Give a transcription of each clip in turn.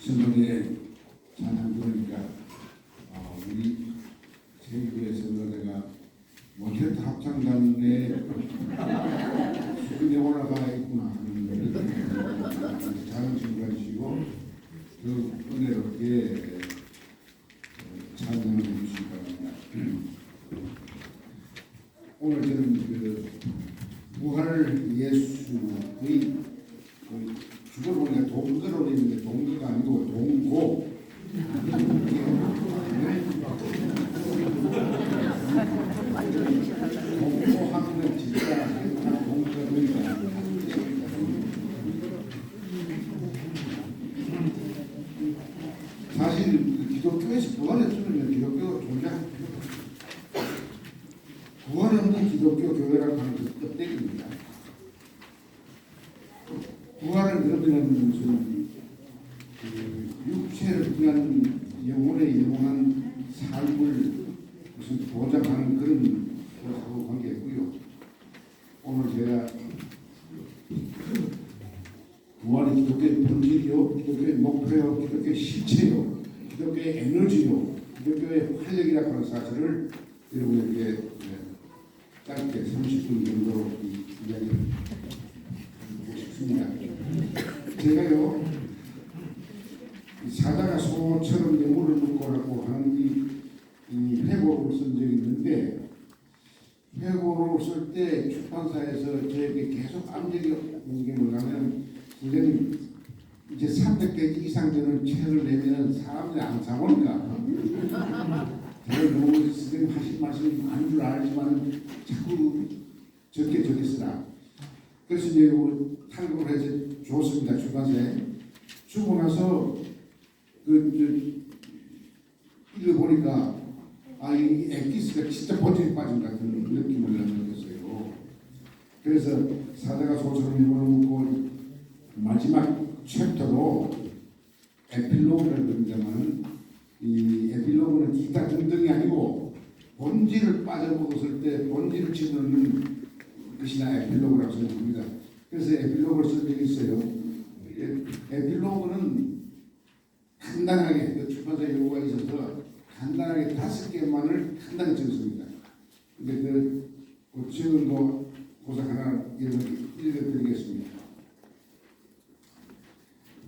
전번에 찬양 들으니까 우리 제주도에서 내가 몬테트 합창단에 수준에 올라가 있구나 하는 것을 작은 순간이시고 그 은혜롭게 찬양을 해주시기 바랍니다. 오늘 저는 그 부활 예수의 주걸 보니까 동거로 있는데 동거가 아니고 동고 동고하면 진짜 동거입니다. 사실 기독교에서 부활했으면 기독교가 존재합니다. 부활 없는 기독교 교회라고 하는 것은 껍데기입니다. 부활을 그러면 무슨 육체를 통한 영혼의 영원한 삶을 무슨 보장하는 그런 것하고 관계했고요. 오늘 제가 부활이 기독교의 본질이요, 기독교의 목표요, 기독교의 실체요, 기독교의 에너지요, 기독교의 활력이라고 하는 사실을 여러분에게 짧게 30분 정도 이야기를 하고 싶습니다. 제가요, 사자가 소처럼 예물을 묻고라고 하는 이 회고록을 쓴 적이 있는데, 회고록을 쓸 때 출판사에서 저에게 계속 압력이 오는 게 뭐냐면, 선생님 이제 300페이지 이상 되는 책을 내면 사람들이 안 사보니까 제가 너무 선생님 하신 말씀이 많은 줄 알지만 자꾸 적게 쓰라. 그래서 이제 탈곡을 해서 줬습니다. 출판사에. 주고 나서 읽어보니까 이 엑기스가 진짜 본질이 빠진 것 같은 느낌을 느꼈어요. 그래서 사자가 소처럼 예물을 묻고 마지막 챕터로 에필로그를 부릅니다만, 이 에필로그는 기타 등등이 아니고 본질을 빠져먹었을 때 본질을 집어넣는 것이나 에필로그라고 생각합니다. 그래서 에필로그를 쓴 적이 있어요. 에필로그는 간단하게 출판사 요구가 있어서 간단하게 5개만을 간단히 적었습니다. 근데 그 적은 거 고작 하나 읽어드리겠습니다.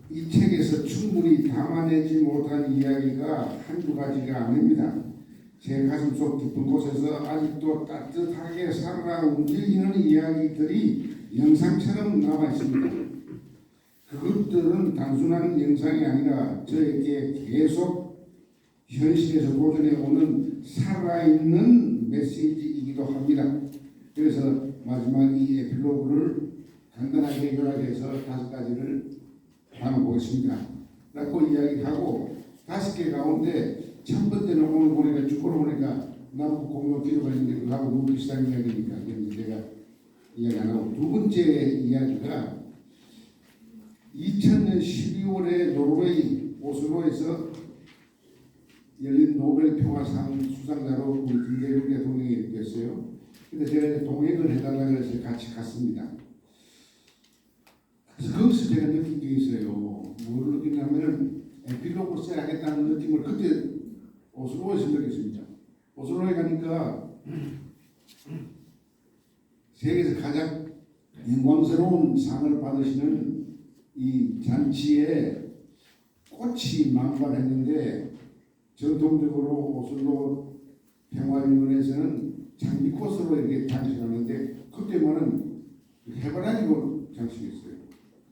이 책에서 충분히 담아내지 못한 이야기가 한두 가지가 아닙니다. 제 가슴속 깊은 곳에서 아직도 따뜻하게 살아 움직이는 이야기들이 영상처럼 남아 있습니다. 그것들은 단순한 영상이 아니라 저에게 계속 현실에서 도전해 오는 살아있는 메시지이기도 합니다. 그래서 마지막 이 에필로그를 간단하게 요약해서 5가지를 담아보겠습니다. 라고 이야기하고 5개 가운데 첫 번째는 오늘 보니까 축구를 보니까 남북 공동 기도가 있는데 그거하고 너무 비슷한 이야기니까 제가 이야기 안 하고, 두 번째 이야기가 2000년 12월에 노르웨이 오슬로에서 열린 노벨 평화상 수상자로 우리 김대중 대통령이 됐어요. 근데 제가 동행을 해달라고 해서 같이 갔습니다. 그래서 거기서 제가 느낀 게 있어요. 뭘 느끼냐면 에필로그를 써야겠다는 느낌을 그때 오슬로에서 느꼈습니다. 오슬로에 가니까 세계에서 가장 영광스러운 상을 받으시는 이 잔치에 꽃이 만발했는데, 전통적으로 오슬로 평화위원회에서는 장미꽃으로 이렇게 장식하는데 그때만은 해바라기로 장식했어요.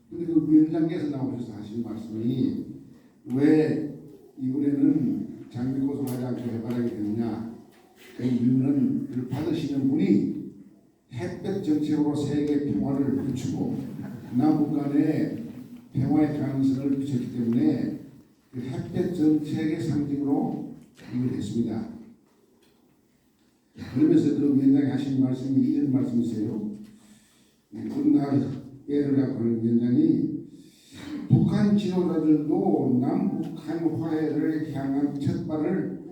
근데 그 위원장께서 나오셔서 하신 말씀이 왜 이번에는 장미꽃으로 하지 않고 해바라기 되느냐, 그 이유는 그 받으시는 분이 햇볕 정책으로 세계 평화를 비추고 남북 간의 평화의 가능성을 비췄기 때문에 그 햇볕 정책의 상징으로 이걸 했습니다. 그러면서 그 위원장이 하신 말씀이 이런 말씀이세요. 그날 에르라고 하는 위원장이 북한 지도자들도 남북한 화해를 향한 첫발을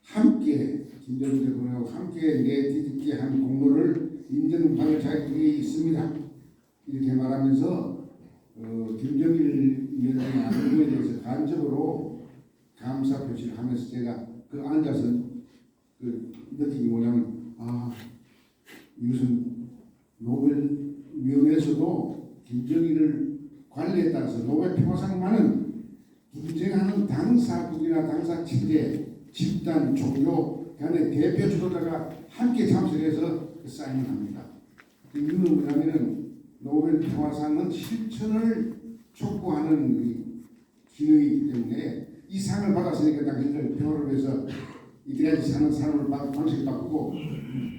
함께 김정은 대통령하고 함께 내딛게 한 공로를 인정받을 자격이 있습니다. 이렇게 말하면서 김정일 위원장의 안보에 대해서 간접으로 감사 표시를 하면서 제가 그 앉아서 그 느낀 게 뭐냐면 이것은 노벨위원회에서도 김정일을 관리에 따라서 노벨 평화상만은 분쟁하는 당사국이나 당사 체제, 집단, 종교 간의 대표 주도자가 함께 참석해서 그 사인을 합니다. 그 이유는 뭐냐면은 노벨 평화상은 실천을 촉구하는 기능이기 때문에 이 상을 받았으니까 당신들 평화를 위해서 이때까지 사는 삶을 방식을 바꾸고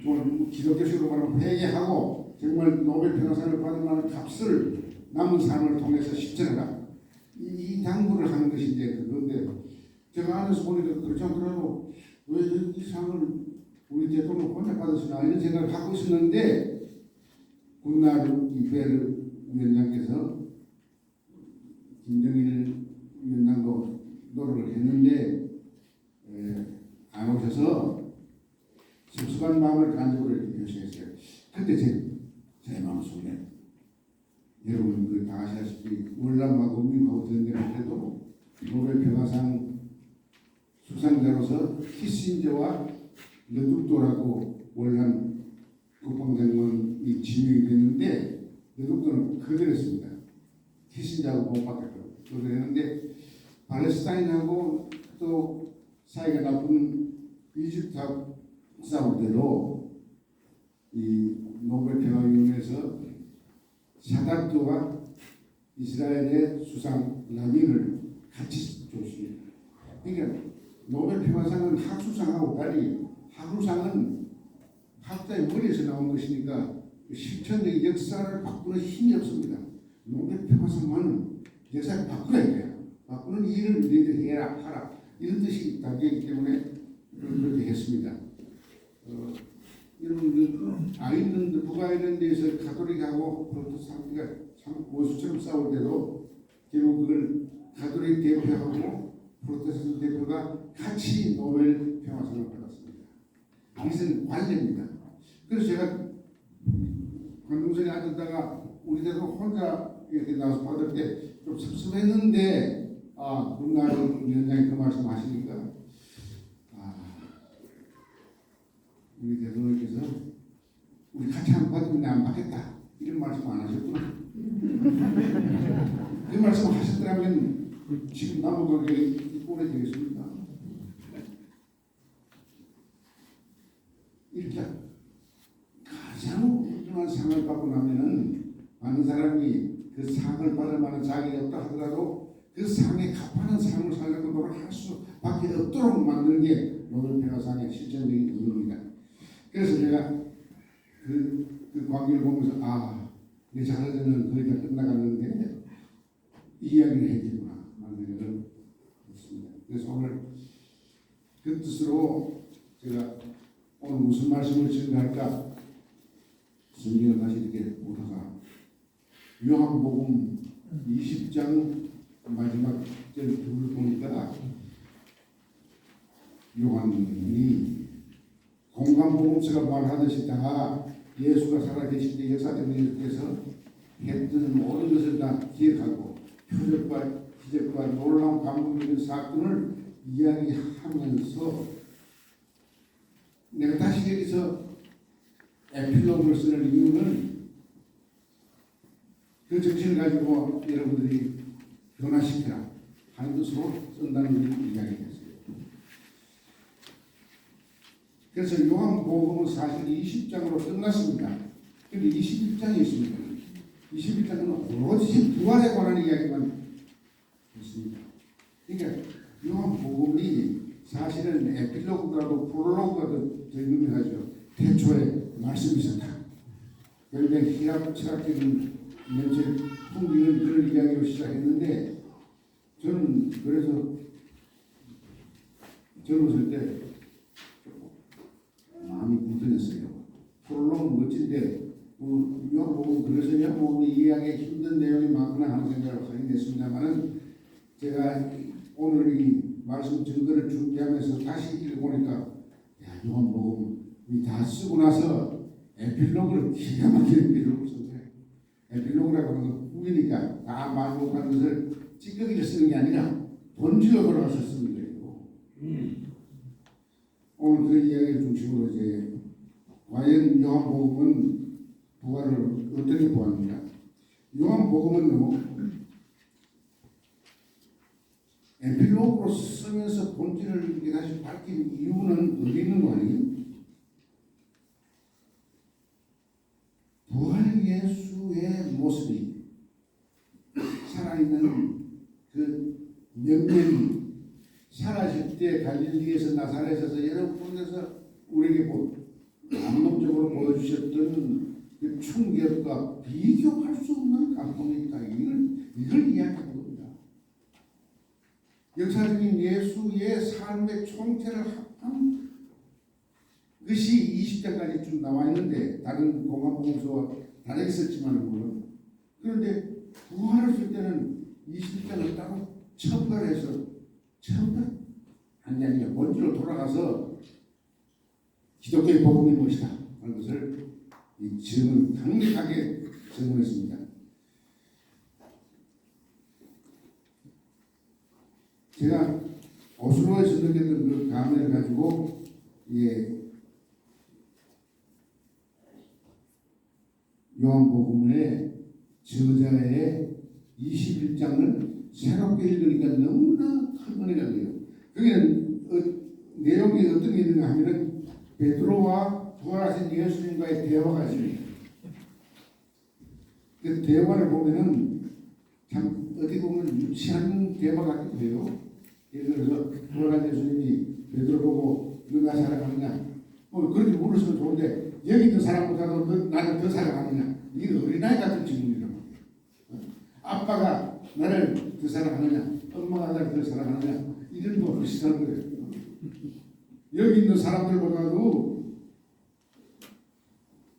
또 기독교식으로 말하면 회개하고 정말 노벨 평화상을 받을 만한 값을 남은 삶을 통해서 실천해라. 이 당부를 하는 것이 이제 그건데 제가 안에서 보니까 그렇지 않더라도 왜 이 상을 우리 대통령 혼자 받으시나 이런 생각을 하고 있었는데 훗날 이베르 위원장께서 김정일 위원장도 노력을 했는데 안 오셔서 섭섭한 마음을 간접으로 이렇게 표시했어요. 그때 제 마음속에 여러분 다 아시다시피 월남하고 미국하고 전쟁할 때도 노벨 평화상 수상자로서 키신저와 르둑도라고 월남 국방장관이 지명이 됐는데 르둑도는 거절했습니다. 키신저하고 못 받겠다고 거절했는데 팔레스타인하고 또 사이가 나쁜 이집트하고 싸울 때도 이 노벨 평화위원회에서 사다트와 이스라엘의 수상 라빈을 같이 줬습니다. 그러니까 노벨 평화상은 학수상하고 달리 학술상은 학자의 머리에서 나온 것이니까 실천적인 역사를 바꾸는 힘이 없습니다. 노벨 평화상만은 역사를 바꾸어야 돼요. 바꾸는 일을 너희들 해라 하라 이런 뜻이 담겨있기 때문에 그렇게 했습니다. 이런 아일랜드 북아일랜드에서 가톨릭하고 프로테스탄트가 참 원수처럼 싸울 때도 결국 그걸 가톨릭 대표하고 프로테스탄트 대표가 같이 노벨 평화상을 받았습니다. 이것은 관례입니다. 그래서 제가 관동선에 앉았다가 우리 대표 혼자 이렇게 나와서 받을 때 좀 섭섭했는데 그날 위원장이 그 말씀 하시니까 우리 대통령께서 우리 같이 한 번 받으면 안 받겠다 이런 말씀 안 하셨구나. 그 말씀 하셨더라면 지금 남은 꼴에 되겠습니까? 이렇게 가장 훌륭한 상을 받고 나면은 많은 사람이 그 상을 받을 만한 자격이 없다 하더라도 그 상에 값하는 삶을 살려고 노력할 수밖에 없도록 만드는 게 노벨 평화상의 실천적인 의미입니다. 그래서 제가 그 광기를 보면서 내 자서전은 거의 다 끝나갔는데 이 이야기를 했겠구나 하는 생각을 했습니다. 그래서 오늘 그 뜻으로 제가 오늘 무슨 말씀을 증거할까 성경을 다시 이렇게 보다가 요한복음 20장 마지막 절 둘을 보니까 요한이 공간복음서가 말하듯이 다 예수가 살아계실 때 역사적인 예수께서 했던 모든 것을 다 기억하고 표적과 기적과 놀라운 감동적인 사건을 이야기하면서 내가 다시 여기서 에필로그를 쓰는 이유는 그 정신을 가지고 여러분들이 변화시켜라 하는 뜻으로 쓴다는 걸 이야기했어요. 그래서 요한복음은 사실 20장으로 끝났습니다. 그런데 21장이 있습니다. 21장은 오로지 부활에 관한 이야기만 있습니다. 그러니까 요한복음이 사실은 에필로그라고 프롤로그가 더 유명하죠. 태초에 말씀이 있었다. 굉장히 희락 철학적인 면책 풍기는 그런 이야기로 시작했는데 저는 그래서 젊었을 때 마음이 불편했어요. 프롤로그는 멋진데 요한복음 그래서 요한복음이 이해하기 힘든 내용이 많구나 하는 생각을 하긴 했습니다만은 제가 오늘 이 말씀 증거를 준비하면서 다시 읽어보니까 요한복음이 다 쓰고 나서 에필로그를 기가 막히게 에필로그를 썼어요. 에필로그라고 하는 건 후기니까 다 말 못하는 것을 찌꺼기를 쓰는 게 아니라 본질로 돌아가서 쓰는 거예요. 오늘 그 이야기를 중심으로 이제 과연 요한복음은 부활을 어떻게 보았는가? 요한복음은요 에필로그로 쓰면서 본질을 이렇게 다시 밝힌 이유는 어디 있는 거 아니에요? 부활 예수의 모습이 살아있는 그 명령이 살아실 때 갈릴리에서 나사렛에서 여러 군데서 우리에게 감동적으로 보여주셨던 그 충격과 비교할 수 없는 감동이 있다. 이걸 이야기하는 겁니다. 역사적인 예수의 삶의 총체를 한 것이 20장까지 쭉 나와 있는데 다른 공간봉서와 다르게 썼지만 그런데 부활했을 때는 21장을 따로 첨가해서 한 게 아니라 본질로 돌아가서 기독교의 복음이 무엇이다 하는 것을 강력하게 증언했습니다. 제가 오슬로에서 느꼈던 그 감회를 가지고 요한복음의 저자의 21장을 새롭게 읽으니까 너무나 큰 은혜가 돼요. 그게 내용이 어떤 게 있는가 하면은 베드로와 부활하신 예수님과의 대화가 있습니다. 그 대화를 보면은 참 어떻게 보면 유치한 대화 같기도 해요. 예를 들어서 부활한 예수님이 베드로 보고 너 나 사랑하느냐? 그렇게 물으시면 좋은데 여기 있는 사람보다도 나는 더 사랑하느냐? 이게 어린아이 같은 질문이란 말이에요. 아빠가 나를 더 사랑하느냐? 엄마가 나를 더 사랑하느냐? 이런 거 비슷한 거예요. 여기 있는 사람들보다도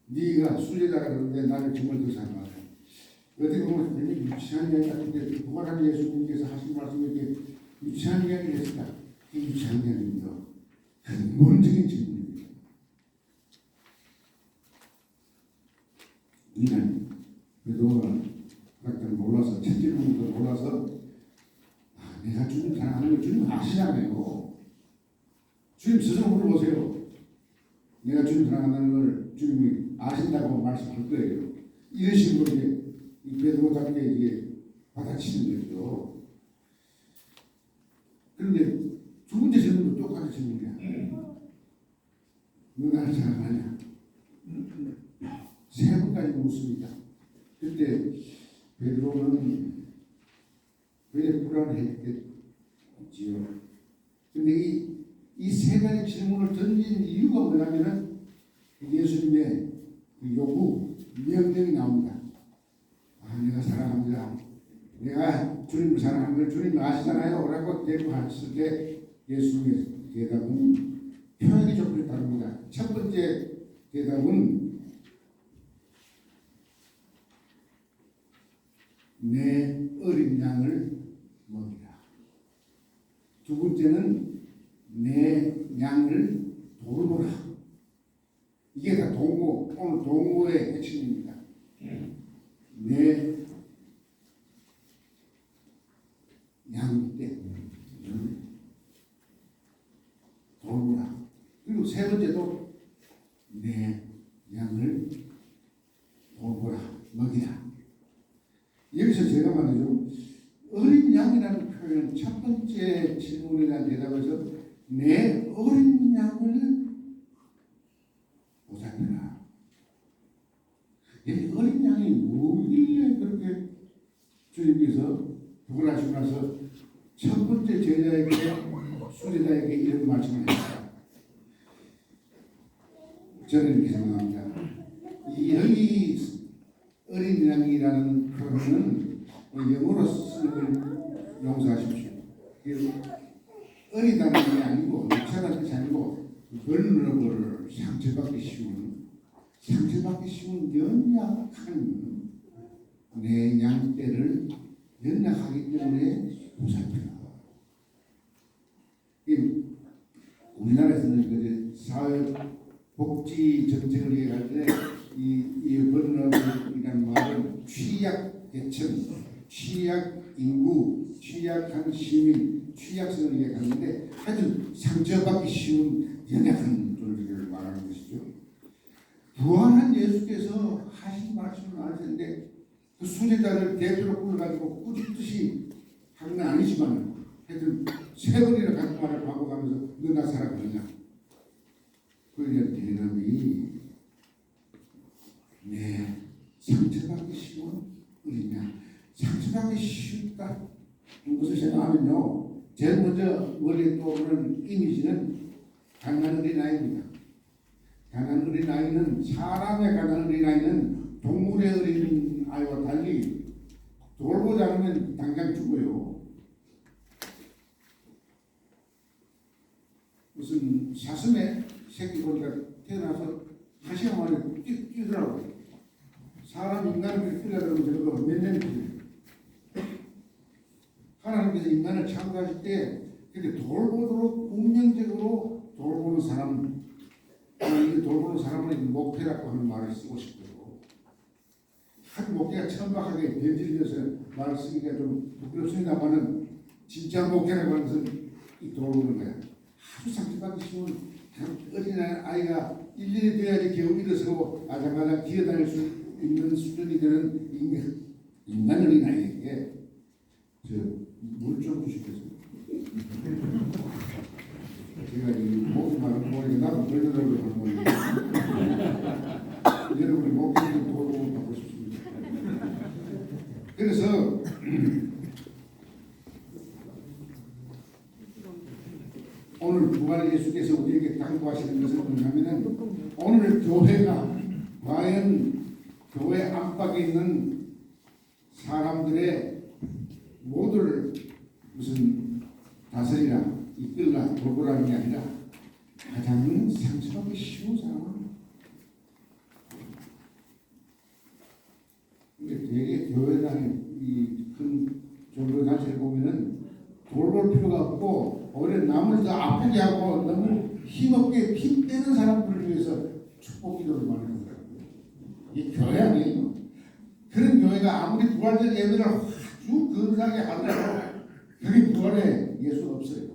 네가 수제자가 그러는데 나를 정말 더 사랑하냐? 어떻게 보면 굉장히 유치한 이야기 같은데 부활한 예수님께서 하신 말씀이 이렇게 유치한 이야기를 했습니다. 이 유치한 이야기입니다. 근본적인 질문입니다. 인간 그동안 그렇게 몰라서 첫째부터 몰라서 내가 주님 사랑하는 걸 주님 아시잖아요. 주님 스스로 물어보세요. 내가 주님 사랑한다는 걸 주님이 아신다고 말씀할 거예요. 이런 식으로 이 베드로답게 이게 받아치는 거죠. 그런데 두 번째 질문도 똑같은 질문이야. 너 나를 사랑하냐? 세 번까지 묻습니다. 그때 베드로는 왜 불안했겠지요? 근데 이 세 가지 질문을 던진 이유가 뭐냐면은 예수님의 요구, 명령이 나옵니다. 내가 사랑합니다. 내가 주님을 사랑하는 걸 주님 아시잖아요. 라고 대답했을 때 예수님의 대답은 표현이 조금 다릅니다. 첫 번째 대답은 내 어린 양을 먹이라. 두 번째는 내 양을 돌보라. 이게 다 동고, 오늘 동고의 핵심입니다. 내 양때 돌보라. 그리고 세 번째도 내 양을 돌보라, 먹이라. 여기서 제가 말이죠. 어린 양이라는 표현, 첫 번째 질문에 대한 대답에서 내 어린 양을 보살펴라. 이 어린 양이 뭐길래 그렇게 주님께서 부활하시고 나서 첫 번째 제자에게, 수제자에게 이런 말씀을 했다. 저는 이렇게 생각합니다. 이 어린 양이라는 표현은 영어로 쓰는 걸 용서하십시오. 어리다는 게 아니고 유치하다는 것이 아니고 vulnerable, 상처받기 쉬운 연약한 내 양떼를 연약하기 때문에 보살펴라. 우리나라에서는 사회복지 정책을 얘기할 때 이 vulnerable이라는 말은 취약 취약계층, 취약인구, 취약한 시민, 취약성을 이야기하는데 아주 상처받기 쉬운 연약한 존재를 말하는 것이죠. 부활한 예수께서 하신 말씀을 하셨는데 그 수제자를 대표로 불러가지고 꾸짖듯이 하는 건 아니지만 하여튼 세 번이나 같은 말을 반복하면서 너 나 사랑하느냐? 그러니까 대답이 네, 상처받기 쉬운 어리냐? 상처받기 쉽다. 이것을 생각하면요, 제일 먼저 머리에 떠오르는 이미지는 가난한 어린아이입니다. 가난한 어린아이는 사람의 가난한 어린아이는 동물의 어린아이와 달리 돌보지 않으면 당장 죽어요. 무슨 사슴의 새끼 보니까 태어나서 한 시간 만에 뛰더라고요. 사람 인간을 뛰려고 저거 몇 년이 걸려요. 하나님께서 인간을 창조하실 때 그렇게 돌보도록 운명적으로 돌보는 사람, 이 돌보는 사람은 목회라고 하는 말을 쓰고 싶어요. 한 목회가 천박하게 변질돼서 말을 쓰기가 좀 부끄럽습니다만은 진짜 목회라고 하는 것은 이 돌보는 거야. 아주 상처받기 쉬운 어린아이가 1년이 돼야지 겨우 일어서고 아장아장 기어다닐 수 있는 수준이 되는 인간 어린아이에게 물 좀 주시겠어요? 제가 이 목이 마른 모니까 나도 걸려달라고 하는 거예요. 여러분이 목이 좀 돌보고 받고 싶습니다. 그래서 오늘 부활의 예수께서 우리에게 당부하시는 것은 뭐냐면은 오늘 교회가 과연 교회 안팎에 있는 사람들의 모두를 무슨 다스리라 이끌라 돌보라는 게 아니라 가장 상처받기 쉬운 사람은 되게 교회당의 이 큰 종교 단체를 보면은 돌볼 필요가 없고 오히려 남을 더 아프게 하고 너무 힘없게 힘 빼는 사람들을 위해서 축복 기도를 많이 하더라고요. 이게 교회 아니에요. 그런 교회가 아무리 부활절 예배를 아주 거룩하게 하더라도 그게 부활에 예수 없어요.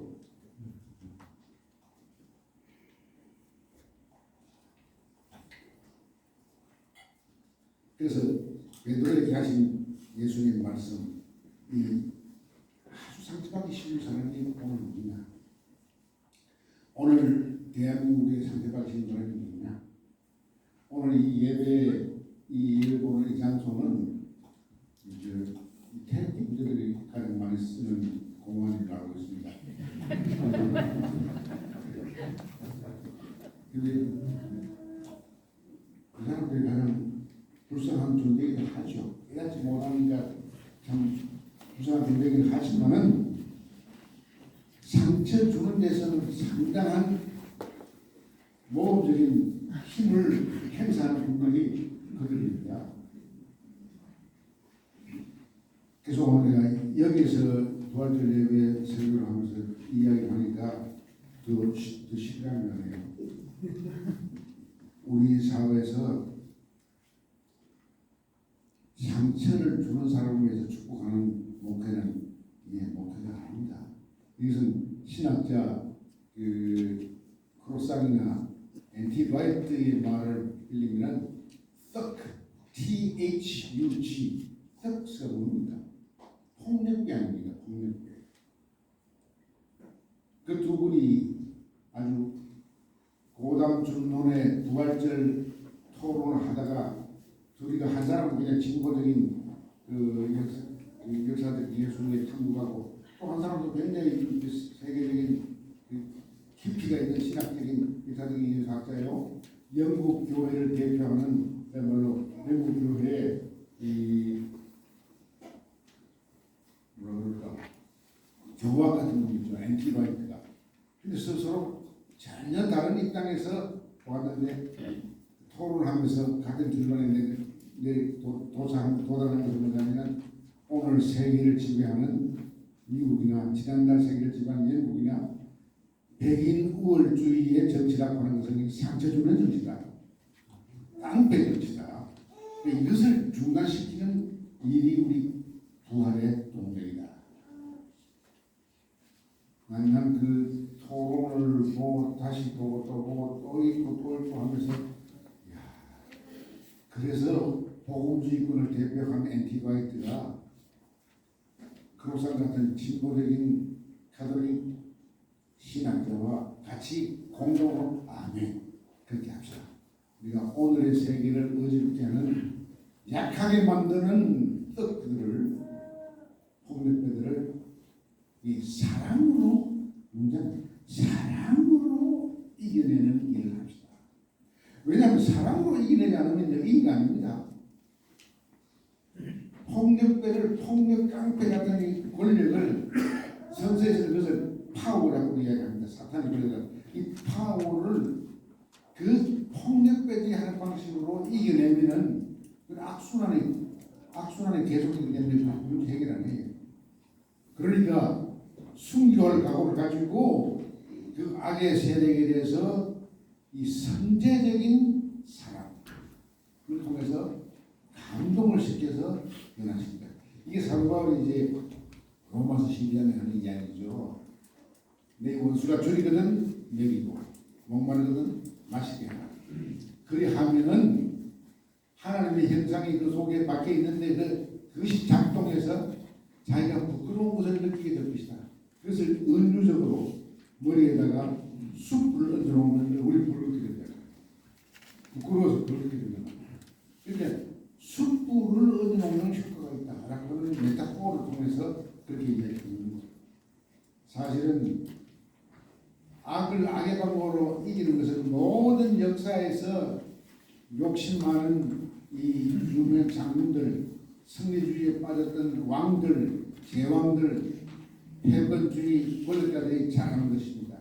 그래서 베드로에게 하신 예수님 말씀, 이 아주 상처받기 쉬운 사람이 오늘 누구냐? 오늘 대한민국에 상처받기 쉬운 사람이 누구냐? 오늘 이 예배 보는 이 장소는 이제 태극기 부대들이 가장 많이 쓰는 공원이라고 알고 있습니다. 근데 그 사람들이 가장 불쌍한 존재이기도 하죠. 깨닫지 못하니까 참 불쌍한 존재이기도 하지만은 상처 주는 데서는 상당한 모험적인 힘을 행사하는 분들이 그들입니다. 그래서 오늘 내가 여기서 부활절 예배 설교를 하면서 이야기를 하니까 더 실감이 나네요. 우리 사회에서 상처를 주는 사람을 위해서 축복하는 목회는 목회가 아닙니다. 이것은 신학자 크로상이나 엔티 라이트의 말을 빌리면 THUG 덕스가 뭡니까? 폭력배 아닙니다. 폭력배. 그 두 분이 아주 고담중론의 부활절 토론을 하다가 둘이가 한 사람은 그냥 진보적인 역사적 예술에 탐구하고 또 한 사람도 굉장히 세계적인 깊이가 있는 신학적인 역사적인 예술학자예요. 영국 교회를 대표하는 그야말로 영국 교회의 이 뭐라 그럴까 교황 같은 분이죠. 엔티바이트가. 근데 스스로 전혀 다른 입장에서 보았는데 토론하면서 같은 주변에 도달하는 것은 뭐냐면 오늘 세계를 지배하는 미국이나 지난달 세계를 지배하는 영국이나 백인 우월주의의 정치라고 하는 것은 상처 주는 정치다. 깡패 정치다. 이것을 중단시키는 이 일이 우리 부활의 동력이다. 난 그 토론을 보고 다시 보고 또 보고 또 읽고 또 읽고 하면서 그래서 복음주의권을 대표한 앤티바이트가 크로산 같은 진보적인 가톨릭 신학자와 같이 공동으로 아멘 그렇게 합시다. 우리가 오늘의 세계를 어지럽게 하는 약하게 만드는 떡들을 폭력배들을 이 사랑으로 문제는 사랑으로 이겨내는 일을 합시다. 왜냐하면 사랑으로 이겨내지 않으면 인간입니다. 폭력배를 폭력 깡패 같은 이 권력을 선서에서 그것을 파워라고 이야기합니다. 사탄이 그래서 이 파워를 그 폭력배들이 하는 방식으로 이겨내면은 그 악순환이 계속되기 때문에 문제 해결 안 해요. 그러니까 순교할 각오를 가지고 그 악의 세력에 대해서 이 선제적인 사랑을 통해서 감동을 시켜서 변화시킨다. 이게 사도 바울이 이제 로마서 12장에 하는 이야기죠. 내 원수가 줄이거든 먹이고 목마르거든 마시게 하라. 그리 하면은 하나님의 형상이 그 속에 박혀 있는데 그것이 작동해서 자기가 부끄러운 것을 느끼게 될 것이다. 그것을 은유적으로 머리에다가 숯불을 얹어놓으면 얼굴이 붉게 된다. 부끄러워서 붉게 된다. 그러니까 숯불을 얹어놓는 효과가 있다. 라고 하는 메타포를 통해서 그렇게 이야기합니다. 사실은 악의 방법으로 이기는 것은 모든 역사에서 욕심 많은 이 유명 장군들, 승리주의에 빠졌던 왕들, 제왕들, 패권주의 권력자들이 잘하는 것입니다.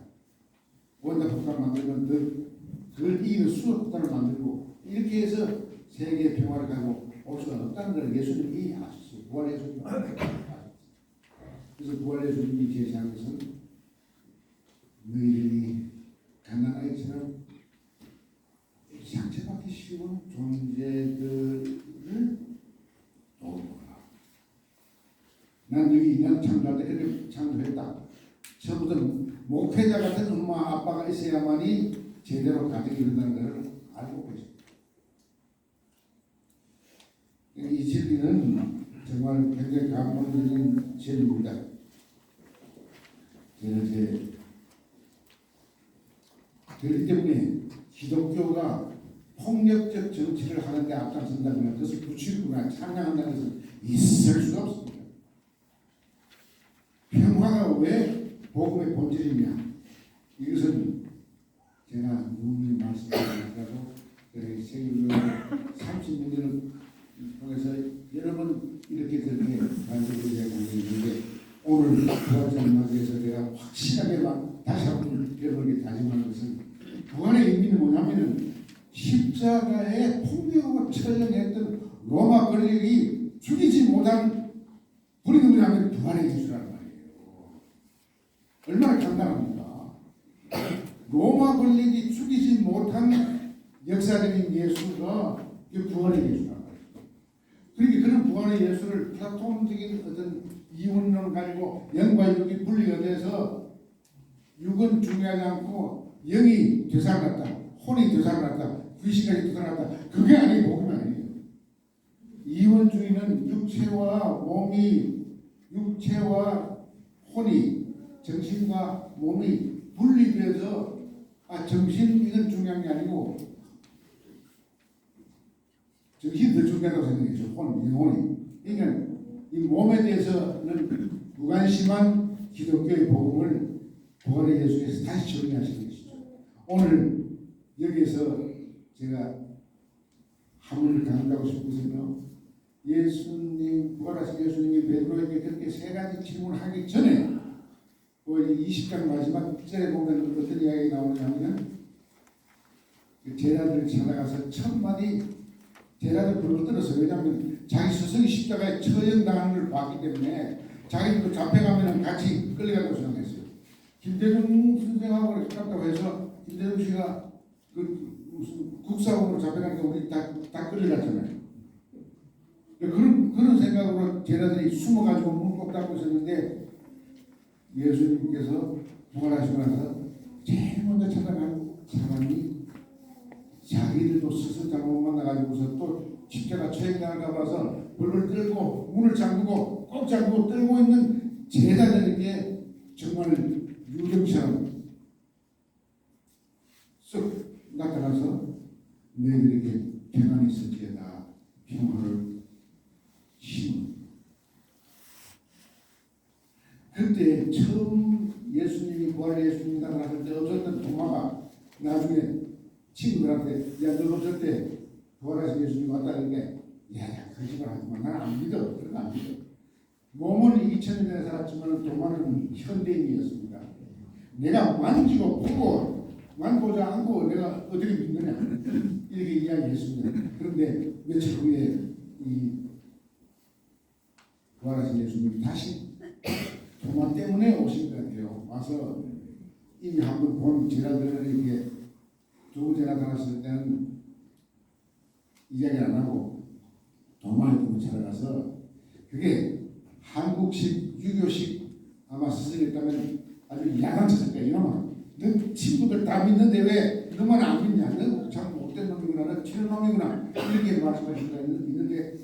원자폭탄을 만들면 그걸 이기는 수소폭탄을 만들고 이렇게 해서 세계 평화를 가지고 올 수가 없다는 걸 예수님이 아셨어요. 부활 예수님이 아셨어요. 그래서 부활 예수님이 제시한 것은 너희들이 가난아이처럼 상처받기 쉬운 존재들을 도우라. 난 여기 인간 창조할 때 그렇게 창조했다. 처음부터 목회자 같은 엄마 아빠가 있어야만이 제대로 가정이 이룬다는 것을 알고 계십니다. 이 진리는 정말 굉장히 감동적인 진리입니다. 저는 그렇기 때문에 기독교가 폭력적 정치를 하는데 앞장선다면 그것을 부추기거나 찬양한다는 것은 있을 수가 없습니다. 평화가 왜 복음의 본질이냐? 이것은 제가 누누이 말씀드리고 세계로 30년을 통해서 여러 번 이렇게 저렇게 간접으로 이야기하고 있는데 오늘 부활절 맞이해서 내가 확실하게 다시 한번 여러분에게 다짐하는 것은 부활의 의미는 뭐냐면은 십자가의 폭력으로 처형했던 로마 권력이 죽이지 못한 불의능을 하면 부활의 예수라는 말이에요. 얼마나 간단합니까? 로마 권력이 죽이지 못한 역사적인 예수가 부활의 예수라는 말이에요. 그러니까 그런 부활의 예수를 플라톤적인 어떤 이원론을 가지고 영과 육이 분리가 돼서 육은 중요하지 않고 영이 되살아났다, 혼이 되살아났다, 귀신까지 되살아났다. 그게 아니에요. 복음이 아니에요. 이원주의는 육체와 혼이, 정신과 몸이 분리돼서 정신 이건 중요한 게 아니고 정신이 더 중요하다고 생각했죠. 혼이. 그러니까 이 몸에 대해서는 무관심한 기독교의 복음을 부활의 예수께서 다시 정리하시는 것이죠. 오늘 여기에서 제가 한문을 강조하고 싶은 것은요. 예수님, 부활하신 예수님이 베드로에게 그렇게 세 가지 질문을 하기 전에 20장 마지막 절에 보면 어떤 이야기가 나오냐면 제자들을 찾아가서 첫 마디 제자들 불러 들었어요. 왜냐하면 자기 스승이 십자가에 처형당하는 걸 봤기 때문에 자기도 잡혀가면 같이 끌려간다고 생각했어요. 김대중 선생하고 가깝다고 해서 김대중 씨가 그 무슨 국사원으로 잡혀가니까 우리 다 끌려갔잖아요. 그런 생각으로 제자들이 숨어가지고 문 꼭 닫고 있었는데 예수님께서 부활하시고 나서 제일 먼저 찾아간 사람이 자기들도 스스로 잘못 만나가지고서 또 십자가 처형당할까 봐서 벌벌 떨고 문을 잠그고 꼭 잠그고 떨고 있는 제자들에게 정말 유령처럼 쓱 나타나서 너희들에게 평안이 있을지어다 평화를 심은. 그때 처음 예수님이 부활 예수님이 나타났을 때 없었던 도마가 나중에 친구들한테 야 너 없을 때 부활하신 예수님이 왔다는 게 야야 거짓말 하지 마. 난 안 믿어. 그런 거 안 믿어. 몸은 2000년 전에 살았지만 도마는 현대인이었습니다. 내가 만지고 보고 만보자 않고 내가 어떻게 믿느냐 이렇게 이야기했습니다. 그런데 며칠 후에 이 부활하신 예수님이 다시 도마 때문에 오신 것 같아요. 와서 이미 한번 본 제자들을 이렇게 두 번째 나타났을 때는 이야기 안 하고 도마에 두고 찾아가서 그게 한국식 유교식 아마 스승이었다면 아주 야단쳤을 거야. 이놈아 너 친구들 다 믿는데 왜 너만 안 믿냐? 너 참 못된 놈이구나. 너 튀는 놈이구나. 이렇게 말씀하신 거 있는데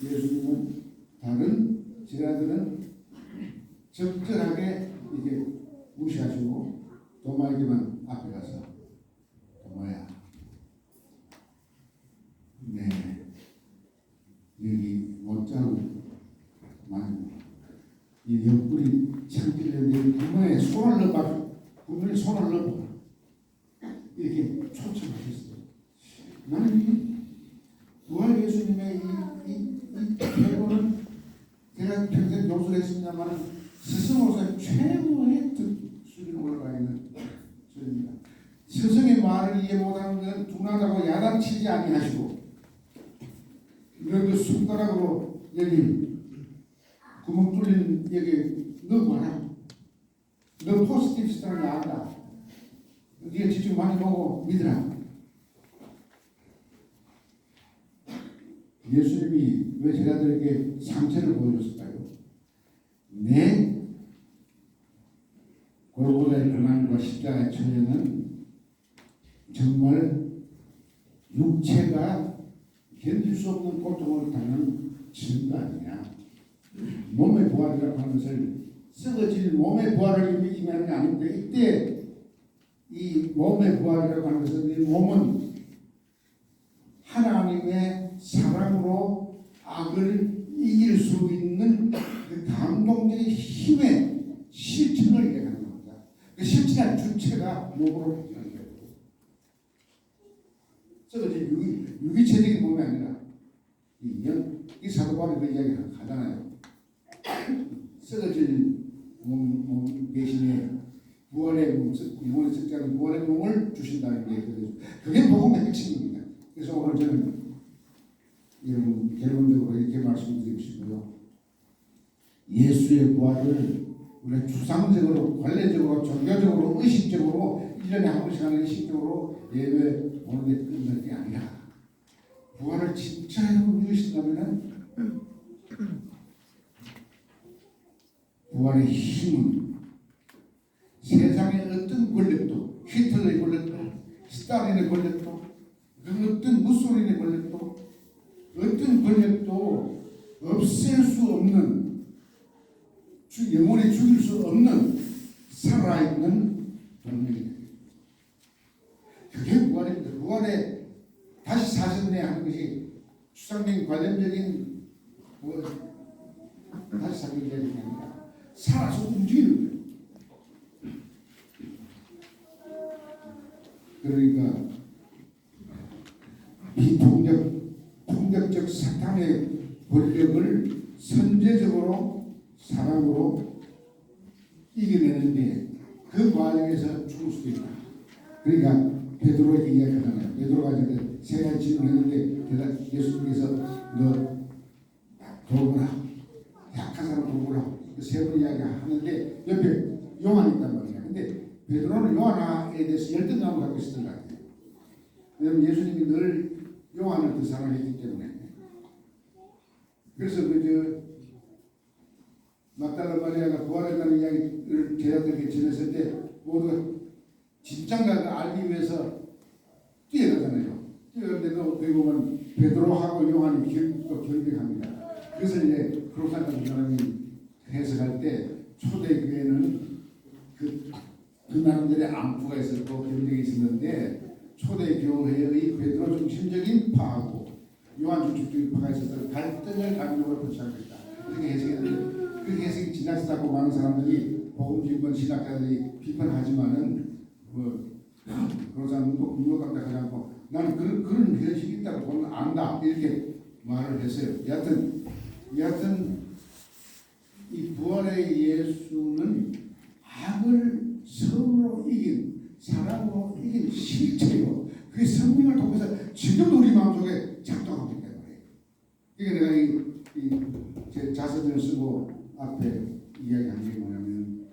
예수님은 다른 제자들은 적절하게 이게 무시하시고 도마에게만 앞에 가서 도마야 네 여기 못자루 말고 이 옆구리 창길에 도마에 손을 넣어봐 분명히 손을 넣어봐 이렇게 초청하셨어요. 나는 부활 예수님의 이 태도는 제가 평생 교수를 했습니다만 스승으로서 최고의 수준으로 올라가 있는 소리입니다. 스승의 말을 이해 못하는 것은 둔하다고 야단치지 아니하시고 그 손가락으로 여기 구멍 뚫린 여기 넣어봐라. 너 포스티브 스타를 나간다. 네가 직접 많이 보고 믿으라. 예수님이 왜 제자들에게 상처를 보여줬을까요? 내 골고다의 고난과 십자가의 처형은 정말 육체가 견딜 수 없는 고통을 당하는 증거 아니냐. 몸의 부활이라고 하는 것을 썩어질 몸의 부활을 의미하는 게 아닌데 이때 이 몸의 부활이라고 하는 것은 이 몸은 하나님의 사랑으로 악을 이길 수 있는 그 감동적인 힘의 실천을 얘기하는 겁니다. 그 실천한 주체가 몸으로 바뀌는 거예요. 썩어질 유기체적인 몸이 아니라 이 사도 바울이 그 이야기를 하잖아요. 썩어질 몸 대신에 부활의 몸, 영혼의 적자는 부활의 몸을 주신다는 게 그게 복음의 핵심입니다. 그래서 오늘 저는 여러분 결론적으로 이렇게 말씀드리고 싶고요. 예수의 부활을 우리가 주상적으로, 관례적으로, 종교적으로, 의식적으로 1년에 한 번씩 하는 의식적으로 예배 보는 데 끝날 게 아니라 부활을 진짜 여러분 믿으신다면 부활의 힘은 세상의 어떤 권력도, 히틀러의 권력도, 스탈린의 권력도, 어떤 무솔린의 권력도, 어떤 권력도 없앨 수 없는, 영원히 죽일 수 없는 살아있는 동력입니다. 그게 부활입니다. 부활에 다시 사셨네 하는 것이 추상적인 관념적인 다시 사는 게 아니라 살아서 움직이는 거예요. 그러니까 폭력적 사탄의 권력을 선제적으로 사랑으로 이겨내는데 그 과정에서 죽을 수도 있다. 그러니까 베드로에게 이야기하잖아요. 베드로가 이제 세 가지 질문했는데 예수님께서 너 돌보라, 약한 사람 돌보라 세 번 이야기하는데 옆에 요한이 있단 말이야. 근데 베드로는 요한에 대해서 열등감을 갖고 있었던 것 같아요. 왜냐하면 예수님이 늘 요한을 더 사랑했기 때문에 그래서 막달라 마리아가 부활했다는 이야기를 제자들에게 전했을 때 모두가 진짠가 알기 위해서 뛰어가잖아요. 뛰어가는데도 거기 보면 베드로하고 요한이 또 결백합니다. 그래서 이제 크로산다는 사람이 해석할 때 초대교회는 그 나름대로의 암투가 있었고 결백이 있었는데 초대교회의 베드로 중심적인 파하고 요한 중심적인 파가 있어서 갈등을 강력으로 표시하겠다. 그렇게 해석했는데 그 해석이 지나치다고 많은 사람들이 복음주의권 신학자들이 비판하지만은 그런 사람 눈도 깜짝하지 않고 나는 그런 현실이 있다고 보면 안다 이렇게 말을 했어요. 여하튼 이 부활의 예수는 악을 성으로 이긴 사랑으로 이긴 실체요. 그 성령을 통해서 지금도 우리 마음속에 작동하고 있단 말이에요. 이게 내가 제 자서전을 쓰고 앞에 이야기한 게 뭐냐면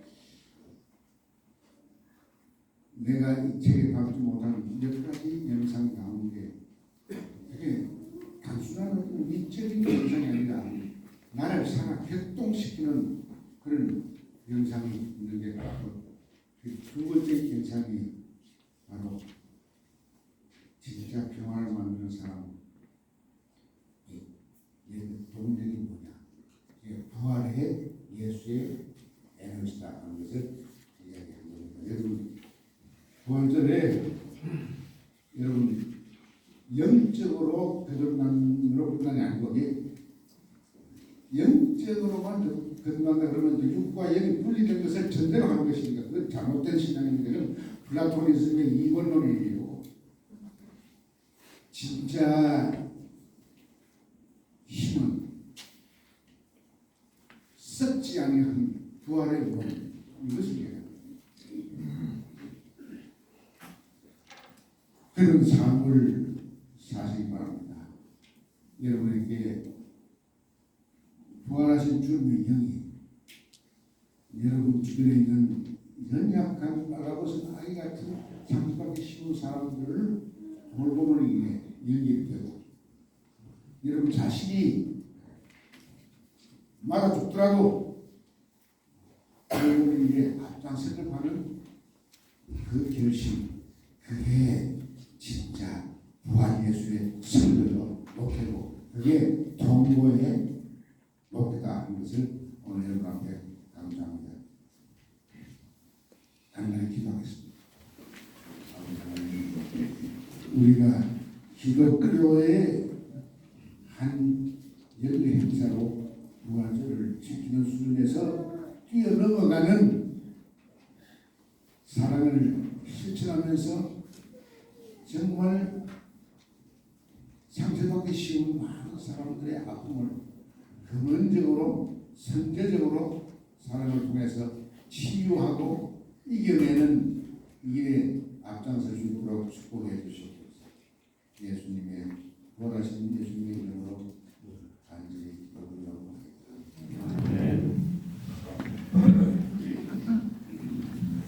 내가 이 책에 담지 못한 몇 가지 영상 가운데 이게 단순한 미적인 영상이 아니라 나를 살아 격동시키는 그런 영상이 있는 게 두 번째 영상이 바로 진짜 평화를 만드는 사람 동력이 뭐냐 부활의 예수의 에너지다 하는 것을 이야기한 겁니다. 여러분 부활 전에 여러분 영적으로 거듭남으로 끝난이 아니고 영적으로만 거듭난다 그러면 육과 영이 분리된 것을 전제로 하는 것이니까 그건 잘못된 신앙입니다. 그건 플라토니즘의 이원론이에요. 진짜 힘은 썩지 아니한 부활의 몸 이것입니다. 그런 삶을 사시기 바랍니다. 여러분에게 부활하신 주님의 영이 여러분 주변에 있는 연약한 빨아벗은 아이 같은 상처받기 쉬운 사람들을 돌보는 일에 연결되고 여러분 자신이 맞아 죽더라도 돌보는 일에 앞장서려고 하는 그 결심 그게 진짜 부활 예수의 선교로 목회고 그게 통보의 목회다 하는 것을 오늘 여러분 앞에 감사합니다. 간단히 기도하겠습니다. 우리가 기독교의 한 연례 행사로 부활절을 지키는 수준에서 뛰어넘어가는 사랑을 실천하면서 정말 상처받기 쉬운 많은 사람들의 아픔을 근원적으로 선제적으로 사랑을 통해서 치유하고 이겨내는 일에 앞장설 수 있도록 축복해 주시옵소서.